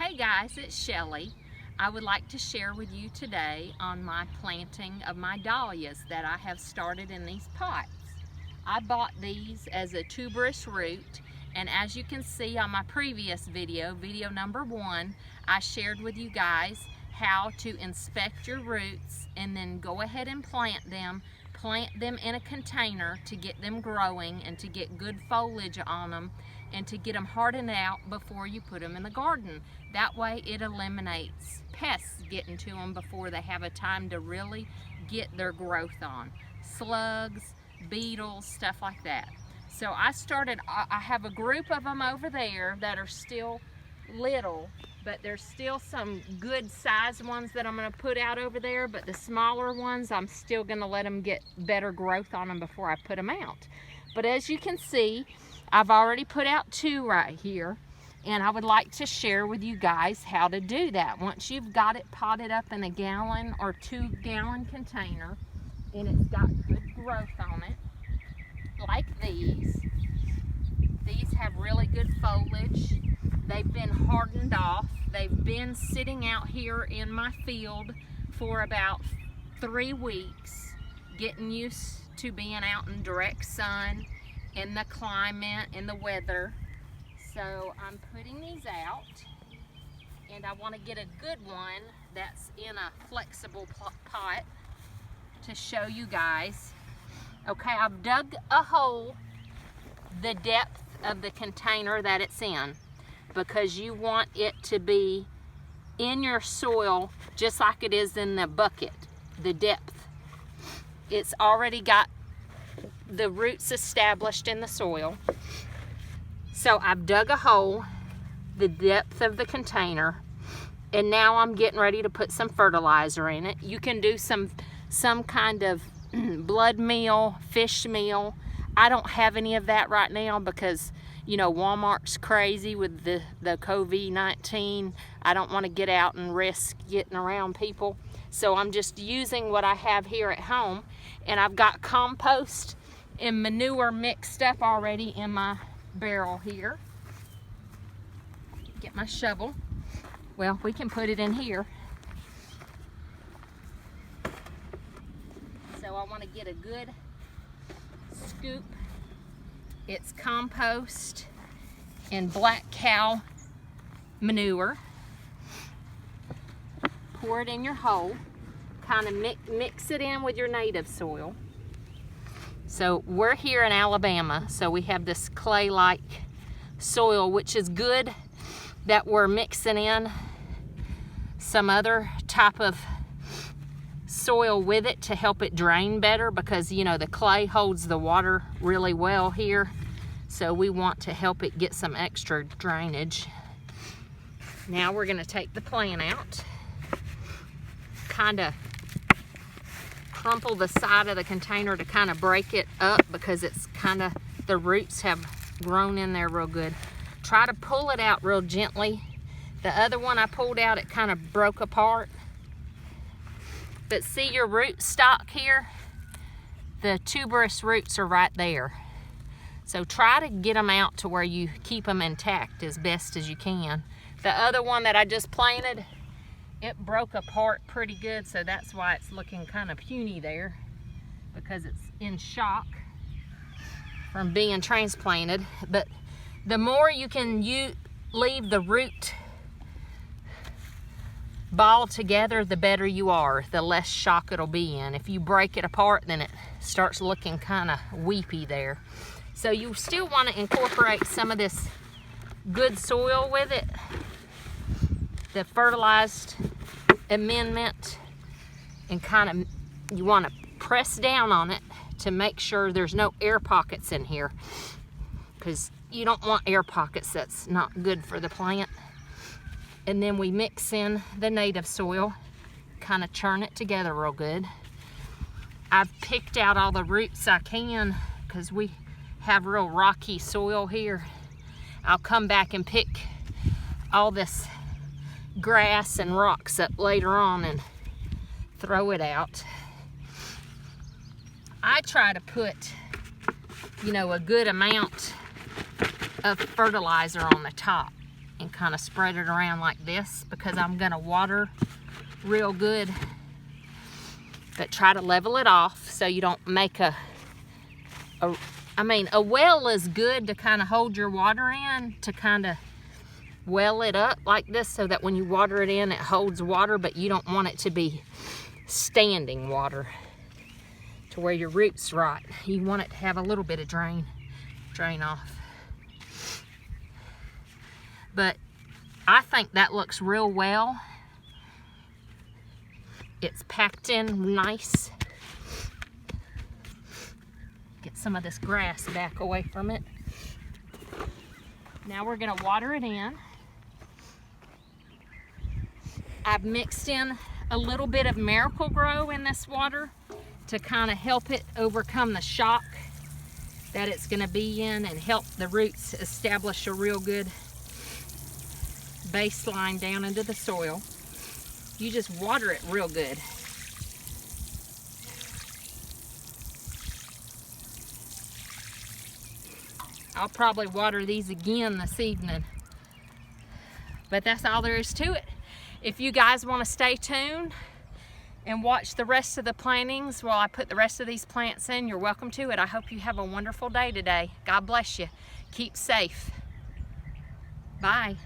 Hey guys, it's Shelly. I would like to share with you today on my planting of my dahlias that I have started in these pots. I bought these as a tuberous root, and as you can see on my previous video, video number 1, I shared with you guys how to inspect your roots and then go ahead and plant them in a container to get them growing and to get good foliage on them and to get them hardened out before you put them in the garden. That way it eliminates pests getting to them before they have a time to really get their growth on. Slugs, beetles, stuff like that. So I have a group of them over there that are still little, but there's still some good sized ones that I'm going to put out over there, but the smaller ones I'm still going to let them get better growth on them before I put them out. But as you can see, I've already put out 2 right here, and I would like to share with you guys how to do that. Once you've got it potted up in a gallon or 2-gallon container and it's got good growth on it, like these have really good foliage. They've been hardened off. They've been sitting out here in my field for about 3 weeks, getting used to being out in direct sun, in the climate, in the weather. So I'm putting these out, and I want to get a good one that's in a flexible pot to show you guys. Okay, I've dug a hole the depth of the container that it's in, because you want it to be in your soil just like it is in the bucket, the depth. It's already got the roots established in the soil. So I've dug a hole the depth of the container, and now I'm getting ready to put some fertilizer in it. You can do some kind of blood meal, fish meal. I don't have any of that right now because, you know, Walmart's crazy with the COVID-19. I don't want to get out and risk getting around people. So I'm just using what I have here at home, and I've got compost and manure mixed up already in my barrel here. Get my shovel. Well, we can put it in here. So I want to get a good scoop. It's compost and black cow manure. Pour it in your hole. Kind of mix it in with your native soil. So we're here in Alabama, so we have this clay-like soil, which is good that we're mixing in some other type of soil with it to help it drain better, because, you know, the clay holds the water really well here. So we want to help it get some extra drainage. Now we're going to take the plant out. Kind of crumple the side of the container to kind of break it up, because it's kind of, the roots have grown in there real good. Try to pull it out real gently. The other one I pulled out, it kind of broke apart. But see your root stock here? The tuberous roots are right there. So try to get them out to where you keep them intact as best as you can. The other one that I just planted, it broke apart pretty good, so that's why it's looking kind of puny there, because it's in shock from being transplanted. But the more you can leave the root ball together, the better you are, the less shock it'll be in. If you break it apart, then it starts looking kind of weepy there. So you still want to incorporate some of this good soil with it, the fertilized amendment, and kind of, you want to press down on it to make sure there's no air pockets in here, because you don't want air pockets. That's not good for the plant. And then we mix in the native soil, kind of churn it together real good. I've picked out all the roots I can because we have real rocky soil here. I'll come back and pick all this grass and rocks up later on and throw it out. I try to put, you know, a good amount of fertilizer on the top. and kind of spread it around like this because I'm gonna water real good. But try to level it off so you don't make a well is good to kind of hold your water in, to kind of well it up like this so that when you water it in, it holds water, but you don't want it to be standing water to where your roots rot. You want it to have a little bit of drain off. But I think that looks real well. It's packed in nice. Get some of this grass back away from it. Now we're gonna water it in. I've mixed in a little bit of Miracle-Gro in this water to kind of help it overcome the shock that it's gonna be in and help the roots establish a real good baseline down into the soil. You just water it real good. I'll probably water these again this evening. But that's all there is to it. If you guys want to stay tuned and watch the rest of the plantings while I put the rest of these plants in, you're welcome to it. I hope you have a wonderful day today. God bless you. Keep safe. Bye.